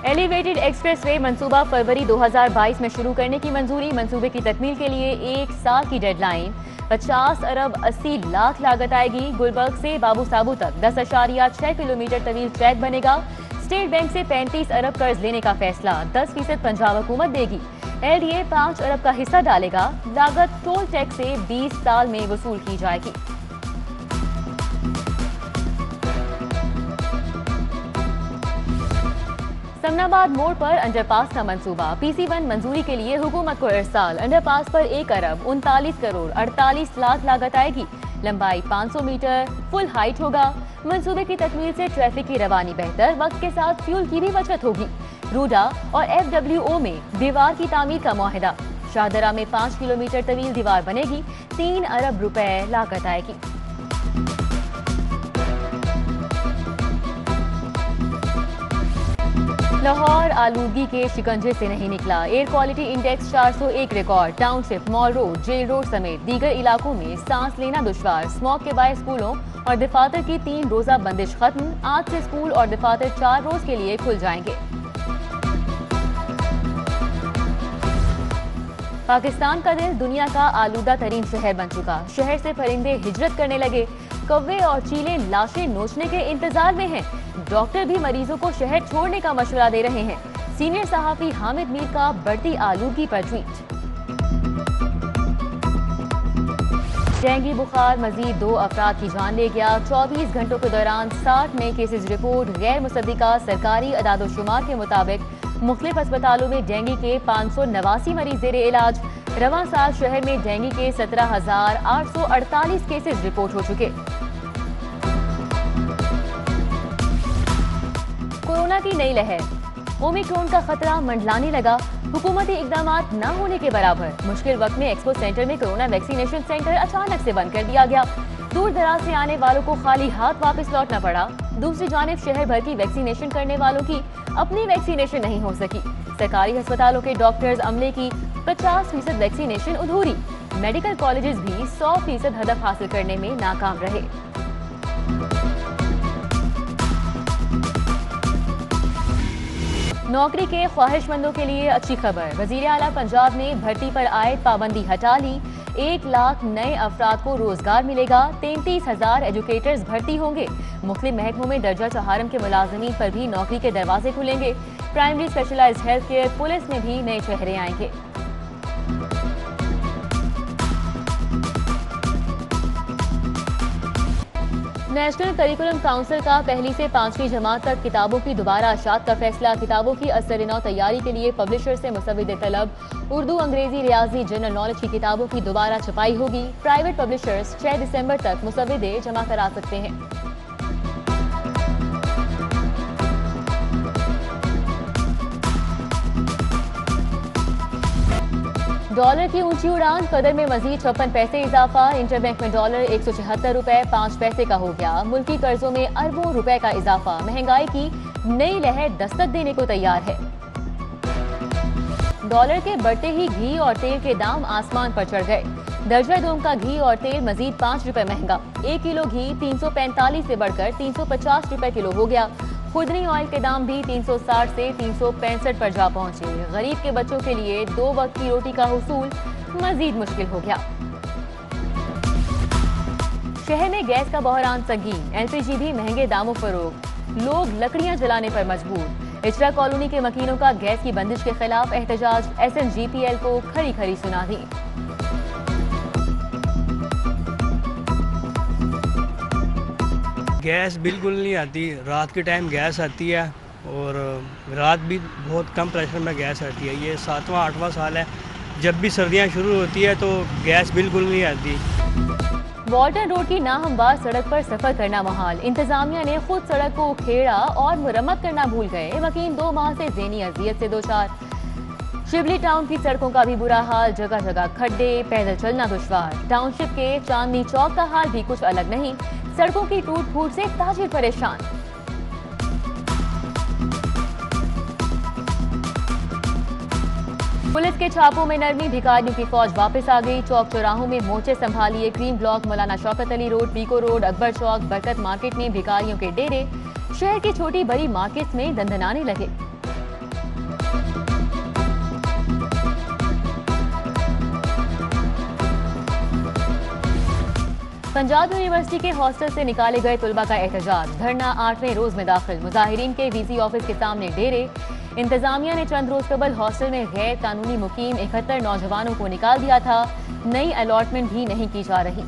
Elevated expressway मंसूबा फरवरी 2022 में शुरू करने की मंजूरी। मंसूबे की तकमील के लिए 1 साल की डेडलाइन। 50 अरब 80 लाख लागत आएगी। गुलबर्ग से बाबू साबू तक 10.6 किलोमीटर तवील ट्रैक बनेगा। स्टेट बैंक से 35 अरब कर्ज लेने का फैसला। 10% पंजाब हुकूमत देगी। LDA 5 अरब का हिस्सा डालेगा। लागत टोल टैक्स से 20 साल में वसूल की जाएगी। समनाबाद मोड़ पर अंडरपास का मंसूबा। PC1 मंजूरी के लिए हुकूमत को इरसाल। अंडरपास पर 1 अरब 39 करोड़ 48 लाख लागत आएगी। लंबाई 500 मीटर, फुल हाइट होगा। मंसूबे की तकमील से ट्रैफिक की रवानी बेहतर, वक्त के साथ फ्यूल की भी बचत होगी। रूडा और FWO में दीवार की तामीर का मुआहिदा। शाहदरा में 5 किलोमीटर तवील दीवार बनेगी। 3 अरब रुपए लागत आएगी। लाहौर आलूगी के शिकंजे से नहीं निकला। Air quality index 401 record. Township, mall road, jail road समेत दीगर इलाकों में सांस लेना दुश्वार। स्मॉग के बायस स्कूलों और दफातर की 3 रोजा बंदिश खत्म। आज से स्कूल और दफातर 4 रोज के लिए खुल जाएंगे। पाकिस्तान का दिल दुनिया का आलूदा तरीन शहर बन चुका। शहर से परिंदे हिजरत करने लगे। कौवे और चीले लाशें नोचने के इंतजार में हैं। डॉक्टर भी मरीजों को शहर छोड़ने का मशवरा दे रहे हैं। सीनियर सहाफी हामिद मीर का बढ़ती आलूगी पर ट्वीट। डेंगू बुखार मजीद 2 अफराद की जान ले गया। 24 घंटों के दौरान 60 नए केसेज रिपोर्ट। गैर मुसद्दिका सरकारी अदादोशुमार के मुताबिक मुख्तलिफ अस्पतालों में डेंगू के 589 मरीज जेर इलाज। रवां साल शहर में डेंगू के 17,848 केसेज रिपोर्ट हो चुके। कोरोना की नई लहर, ओमिक्रॉन का खतरा मंडलाने लगा। हुकूमती इकदाम न होने के बराबर। मुश्किल वक्त में एक्सपो सेंटर में कोरोना वैक्सीनेशन सेंटर अचानक से बंद कर दिया गया। दूर दराज से आने वालों को खाली हाथ वापस लौटना पड़ा। दूसरी जानिब शहर भर की वैक्सीनेशन करने वालों की अपनी वैक्सीनेशन नहीं हो सकी। सरकारी अस्पतालों के डॉक्टर्स अमले की 50% वैक्सीनेशन अधूरी। मेडिकल कॉलेजेस भी 100% हदफ हासिल करने में नाकाम रहे। नौकरी के ख्वाहिशमंदों के लिए अच्छी खबर। वजीर आला पंजाब ने भर्ती पर आयद पाबंदी हटा ली। 1 लाख नए अफराद को रोजगार मिलेगा। 33,000 एजुकेटर्स भर्ती होंगे। मुख्तलिफ महकमों में दर्जा चहारम के मुलाजमीन पर भी नौकरी के दरवाजे खुलेंगे। Primary specialised health care, police में भी नए चेहरे आएंगे। नेशनल करिकुलम काउंसिल का पहली से 5वीं जमात तक किताबों की दोबारा अशात का फैसला। किताबों की असर-ए-नौ तैयारी के लिए पब्लिशर से मुसव्विदे तलब। उर्दू, अंग्रेजी, रियाजी, जनरल नॉलेज की किताबों की दोबारा छपाई होगी। प्राइवेट पब्लिशर्स 6 दिसंबर तक मुसव्विदे जमा करा सकते हैं। डॉलर की ऊंची उड़ान, कदर में मजीद 56 पैसे इजाफा। इंटरबैंक में डॉलर 176 रुपए 5 पैसे का हो गया। मुल्की कर्जों में अरबों रुपए का इजाफा। महंगाई की नई लहर दस्तक देने को तैयार है। डॉलर के बढ़ते ही घी और तेल के दाम आसमान पर चढ़ गए। दर्जा दोम का घी और तेल मजीद 5 रुपए महंगा। 1 किलो घी 345 से बढ़कर 350 रुपए किलो हो गया। खुदनी ऑयल के दाम भी 360 से 365 पर जा पहुंचे। गरीब के बच्चों के लिए 2 वक्त की रोटी का हुसूल मजीद मुश्किल हो गया। शहर में गैस का बहरान संगीन। LPG भी महंगे दामों फरोख्त। लोग लकड़ियां जलाने पर मजबूर। इचरा कॉलोनी के मकीनों का गैस की बंदिश के खिलाफ एहतजाज। SNGPL को खरी खरी सुना दी। गैस बिल्कुल नहीं आती। रात के टाइम गैस आती है और रात भी बहुत कम प्रेशर में गैस आती है। ये 7वां 8वां साल है। जब भी सर्दियां शुरू होती है तो गैस बिल्कुल नहीं आती। वॉल्टन रोड की नाहमवार सड़क पर सफर करना मुहाल। इंतजामिया ने खुद सड़क को उखेड़ा और मुरम्मत करना भूल गए। मकीन 2 माह से ज़हनी अजियत से दोचार। शिबली टाउन की सड़कों का भी बुरा हाल। जगह जगह खड्डे, पैदल चलना दुश्वार। टाउनशिप के चांदनी चौक का हाल भी कुछ अलग नहीं। सड़कों की टूट फूट से ताजिर परेशान। पुलिस के छापों में नरमी। भिखारियों की फौज वापस आ गई। चौक चौराहों में मोर्चे संभालिए। Karim block, Maulana Shaukat Ali road, Peco road, Akbar Chowk, Barkat market में भिखारियों के डेरे। शहर की छोटी बड़ी मार्केट्स में दंदनाने लगे। पंजाब यूनिवर्सिटी के हॉस्टल से निकाले गए तुलबा का एहतजाज, धरना 8वें रोज में दाखिल। मुजाहिरीन के वीसी ऑफिस के सामने डेरे। इंतजामिया ने चंद रोज कबल हॉस्टल में गैर कानूनी मुकीम 71 नौजवानों को निकाल दिया था। नई अलॉटमेंट भी नहीं की जा रही।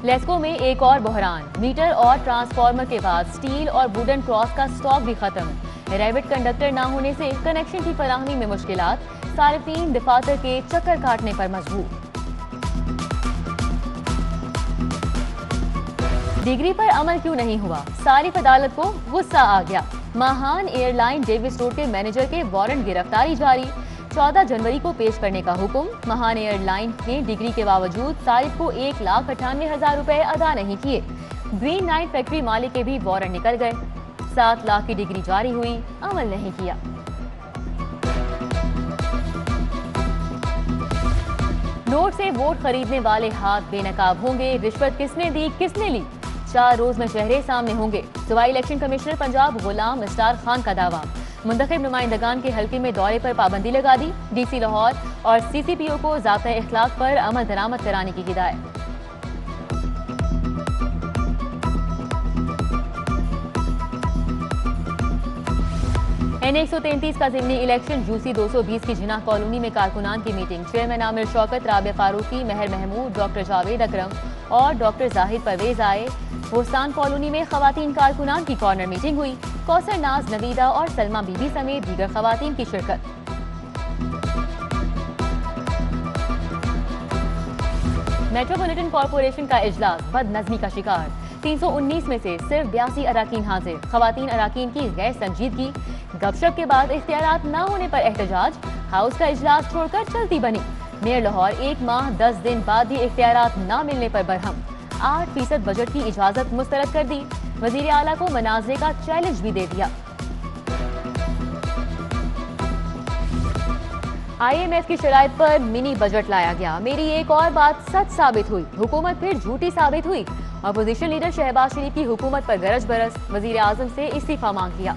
लेस्को में एक और बहरान, मीटर और ट्रांसफार्मर के बाद स्टील और वुडन क्रॉस का स्टॉक भी खत्म। रैबिट कंडक्टर न होने से कनेक्शन की फराहमी में मुश्किलात, सारिफीन दफातर के चक्कर काटने पर मजबूर। डिग्री पर अमल क्यों नहीं हुआ, सारिफ अदालत को गुस्सा आ गया। महान एयरलाइन डेविस रोड के मैनेजर के वारंट गिरफ्तारी जारी, 14 जनवरी को पेश करने का हुक्म। महान एयरलाइन ने डिग्री के बावजूद सारिफ को 1,98,000 रुपए अदा नहीं किए। ग्रीन नाइट फैक्ट्री मालिक के भी वारंट निकल गए। 7 लाख की डिग्री जारी हुई, अमल नहीं किया। नोट से वोट खरीदने वाले हाथ बेनकाब होंगे, रिश्वत किसने दी किसने ली, 4 रोज में चेहरे सामने होंगे। सूबाई इलेक्शन कमिश्नर पंजाब गुलाम इस्तार खान का दावा, मुंतखब नुमाइंदगान के हल्के में दौरे पर पाबंदी लगा दी। डीसी लाहौर और सीसीपीओ को ज़ाब्ता इखलाक पर अमल दरामद कराने की हिदायत। N133 का ज़िमनी इलेक्शन यूसी 220 की जिना कॉलोनी में कारकुनान की मीटिंग। चेयरमैन आमिर शौकत, राबिया फारूकी, महर महमूद, डॉक्टर जावेद अकरम और डॉक्टर जाहिद परवेज आए। बोस्तान कॉलोनी में खवातीन कारकुनान की कॉर्नर मीटिंग हुई। कौसर नाज, नवीदा और सलमा बीबी समेत दीगर खवातीन की शिरकत। मेट्रोपॉलिटन कॉरपोरेशन का इजलास बदनज़मी का शिकार, 319 में से सिर्फ 82 अराकीन हाजिर। खवातीन अराकीन की गैर संजीदगी, गपशप के बाद इख्तियारात न होने पर एहतजाज, हाउस का इजलास छोड़कर चलती बनी। मेयर लाहौर 1 माह 10 दिन बाद भी इख्तियारात न मिलने पर बरहम, 8% बजट की इजाजत मुस्तरद कर दी। वजीर आला को मनाजरे का चैलेंज भी दे दिया। IMF की शराइत पर मिनी बजट लाया गया। मेरी एक और बात सच साबित हुई, हुकूमत फिर झूठी साबित हुई। अपोजिशन लीडर शहबाज शरीफ की हुकूमत पर गरज बरस, वजीर आजम से इस्तीफा मांग लिया।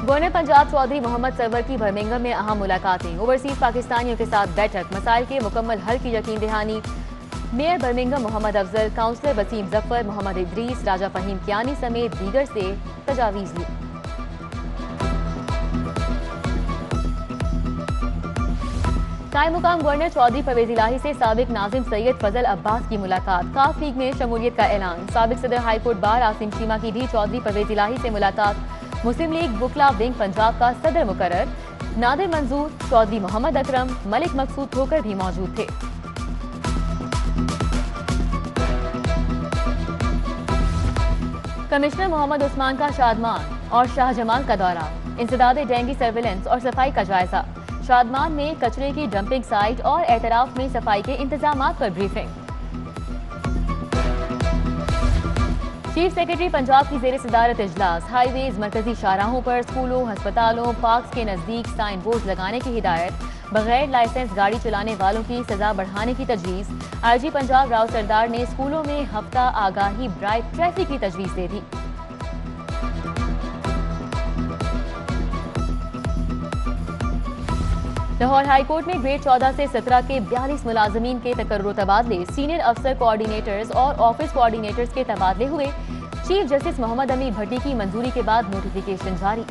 गवर्नर पंजाब चौधरी मोहम्मद सरवर की बर्मिंघम में अहम मुलाकातें, ओवरसीज पाकिस्तानियों के साथ बैठक, मसाइल के मुकम्मल हल की यकीन दहानी। Mayor Birmingham Mohammad Afzal, councillor Waseem Zafar, Mohammad Idrees, Raja Faheem Kiyani समेत दीगर से तजावीज़ ली। कायम मुकाम गवर्नर चौधरी परवेज इलाही से साबिक नाजिम सैयद फजल अब्बास की मुलाकात, काफ लीग में शमूलियत का ऐलान। साबिक सदर हाईकोर्ट बार आसिम शीमा की भी चौधरी परवेज इलाही से मुलाकात। मुस्लिम लीग बुकला विंग पंजाब का सदर मुकर्रर, नादिर मंजूर, चौधरी मोहम्मद अकरम, मलिक मकसूद ठोकर भी मौजूद थे। कमिश्नर मोहम्मद उस्मान का शादमान और शाहजमाल का दौरा, इंसदाद डेंगू सर्विलेंस और सफाई का जायजा। शादमान में कचरे की डंपिंग साइट और एतराफ में सफाई के इंतजामात पर ब्रीफिंग। चीफ सेक्रेटरी पंजाब की जेर सदारत इजलास, हाईवेज, मरकजी शाहराहों पर स्कूलों, हस्पतालों, पार्क्स के नजदीक साइन बोर्ड लगाने की हिदायत। बगैर लाइसेंस गाड़ी चलाने वालों की सजा बढ़ाने की तजवीज़। आईजी पंजाब राव सरदार ने स्कूलों में हफ्ता आगाही ब्राइट ट्रैफिक की तजवीज़ दे दी। लाहौर हाईकोर्ट में ग्रेड 14 से 17 के 42 मुलाजमीन के तकर्रुर तबादले, सीनियर अफसर कोऑर्डिनेटर्स और ऑफिस कोऑर्डिनेटर्स के तबादले हुए। चीफ जस्टिस मोहम्मद अमी भट्टी की मंजूरी के बाद नोटिफिकेशन जारी।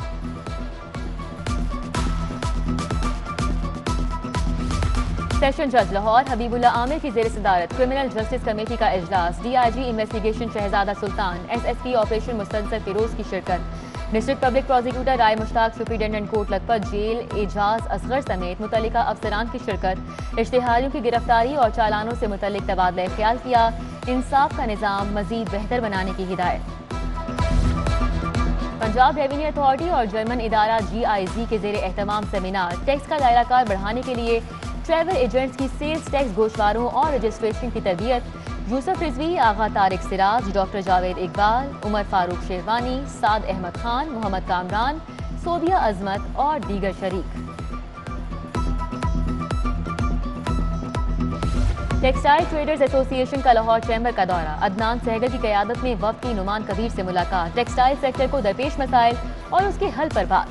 सेशन जज लाहौर हबीबुल्ला आमिर की जेर सदारत क्रिमिनल जस्टिस कमेटी का इजलास। DIG investigation Shahzada Sultan, SSP operation Mustansar Feroz की शिरकत। District public prosecutor Rai Mushtaq, superintendent court Lakhpat jail Ejaz Asghar समेत मुतल्लिका अफसरान की शिरकत। इश्तिहारियों की गिरफ्तारी और चालानों से मुतल्लिक तबादला ख्याल किया। इंसाफ का निज़ाम मजीद बेहतर बनाने की हिदायत। पंजाब रेवेन्यू अथॉरिटी और जर्मन इदारा GIZ के जेर एहतमाम सेमिनार, टैक्स का दायराकार बढ़ाने के लिए ट्रैवल एजेंट्स की सेल्स टैक्स गोशवारों और रजिस्ट्रेशन की तरबियत। यूसुफ रिजवी, आगा तारिक सिराज, डॉक्टर जावेद इकबाल, उमर फारूक शेरवानी, साद अहमद खान, मोहम्मद कामरान, सोबिया अजमत और दीगर शरीक। टेक्सटाइल ट्रेडर्स एसोसिएशन का लाहौर चैम्बर का दौरा, अदनान सहगल की क़यादत में वफ़द की नुमान कबीर से मुलाकात। टेक्सटाइल सेक्टर को दरपेश मसाइल और उसके हल पर बात।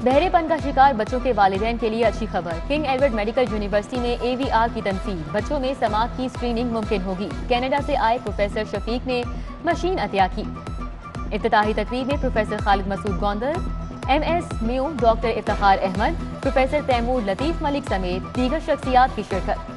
बहरेपन का शिकार बच्चों के वालिदैन के लिए अच्छी खबर। किंग एडवर्ड मेडिकल यूनिवर्सिटी में AVR की तनसीब, बच्चों में समात की स्क्रीनिंग मुमकिन होगी। कनाडा से आए प्रोफेसर शफीक ने मशीन अतिया की। इफ्तिताही तकरीब में प्रोफेसर खालिद मसूद गोंदर, MS म्यू डॉक्टर इफ्तिखार अहमद, प्रोफेसर तैमूर लतीफ मलिक समेत दीगर शख्सियात की शिरकत।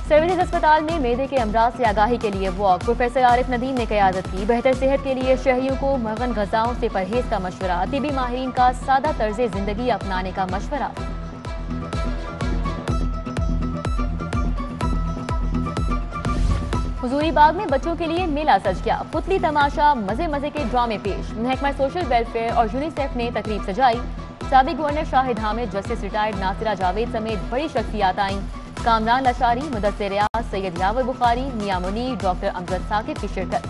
सर्विसेज अस्पताल में मेदे के अमराज से आगाही के लिए वॉक, प्रोफेसर आरिफ नदीम ने क़यादत की। बेहतर सेहत के लिए शहरियों को मगन ग़ज़ाओं से परहेज का मशवरा, तिबी माहिरीन का सादा तर्ज जिंदगी अपनाने का मशवरा। हुजूरी बाग में बच्चों के लिए मेला सज गया। पुतली तमाशा, मजे मजे के ड्रामे पेश। महकमा सोशल वेलफेयर और यूनिसेफ ने तकरीब सजाई। साबिक governor Shahid Hamid, justice retired Nasira Javed समेत बड़ी शख्सियात आईं। कामरान लशारी, मुदस्सिर रियाज, सैयद यावर बुखारी, मियां मुनीर, डॉक्टर अमजद साकिब की शिरकत।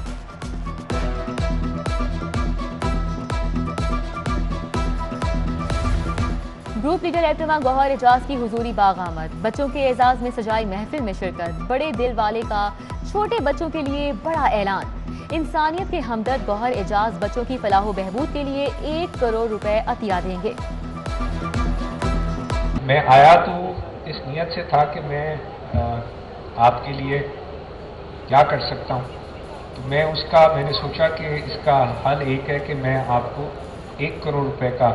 ग्रुप लीडर एहतमा गौहर एजाज की हुजूरी बाग आमद, बच्चों के एजाज में सजाई महफिल में शिरकत। बड़े दिल वाले का छोटे बच्चों के लिए बड़ा ऐलान। इंसानियत के हमदर्द गौहर एजाज बच्चों की फलाह बहबूद के लिए 1 करोड़ रुपए अतिया देंगे। मैं आया तो इस नियत से था कि मैं आपके लिए क्या कर सकता हूँ, तो मैंने सोचा कि इसका हल एक है कि मैं आपको 1 करोड़ रुपए का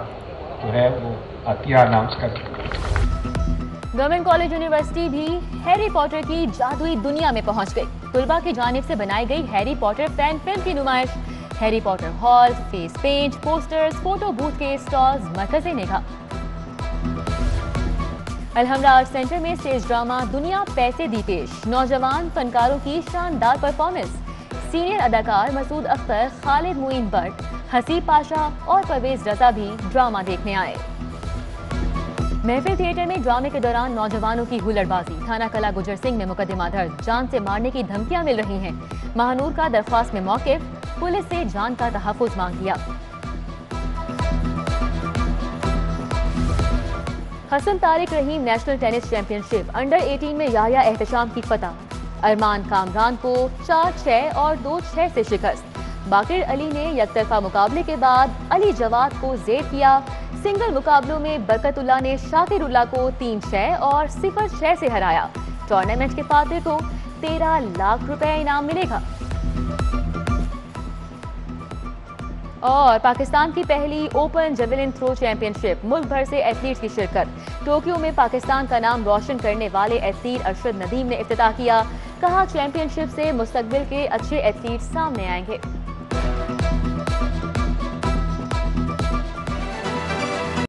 जो है वो अतिया अनाउंस कर दूँ। गवर्नमेंट कॉलेज यूनिवर्सिटी भी हैरी पॉटर की जादुई दुनिया में पहुंच गई। तुलबा की जानिब से बनाई गई हैरी पॉटर फैन फिल्म की नुमाइश, Harry Potter hall, face paint, posters, photo booth के स्टॉल्स मरकज़े निगाह। अलहमरा आर्ट सेंटर में स्टेज ड्रामा दुनिया पैसे दी पेश, नौजवान फनकारों की शानदार परफॉर्मेंस। सीनियर अदाकार मसूद अख्तर, खालिद मुईन भट्ट, हसीब पाशा और परवेज रजा भी ड्रामा देखने आए। महफिल थिएटर में ड्रामे के दौरान नौजवानों की हुल्लड़बाजी, थाना कला गुजर सिंह में मुकदमा दर्ज, जान से मारने की धमकियां मिल रही हैं। महानूर का दरख्वास्त में मौकिफ, पुलिस से जान का तहफ़्फ़ुज़ मांग लिया। हसन तारिक रहीम नेशनल टेनिस चैंपियनशिप अंडर 18 में याया एहतशाम की फतह। अरमान कामरान को 4-6 और 2-6 से शिकस्त। बाकिर अली ने यकतरफा मुकाबले के बाद अली जवाद को जेर किया। सिंगल मुकाबलों में बरकतुल्ला ने शाकिरुल्लाह को 3-6 और 0-6 से हराया। टूर्नामेंट के फातह को 13 लाख रुपए इनाम मिलेगा। और पाकिस्तान की पहली ओपन जेवलिन थ्रो चैंपियनशिप, मुल्क भर से एथलीट्स की शिरकत। टोक्यो में पाकिस्तान का नाम रोशन करने वाले एथलीट अरशद नदीम ने इफ्तिताह किया। कहा, चैंपियनशिप से मुस्तकबिल के अच्छे एथलीट सामने आएंगे।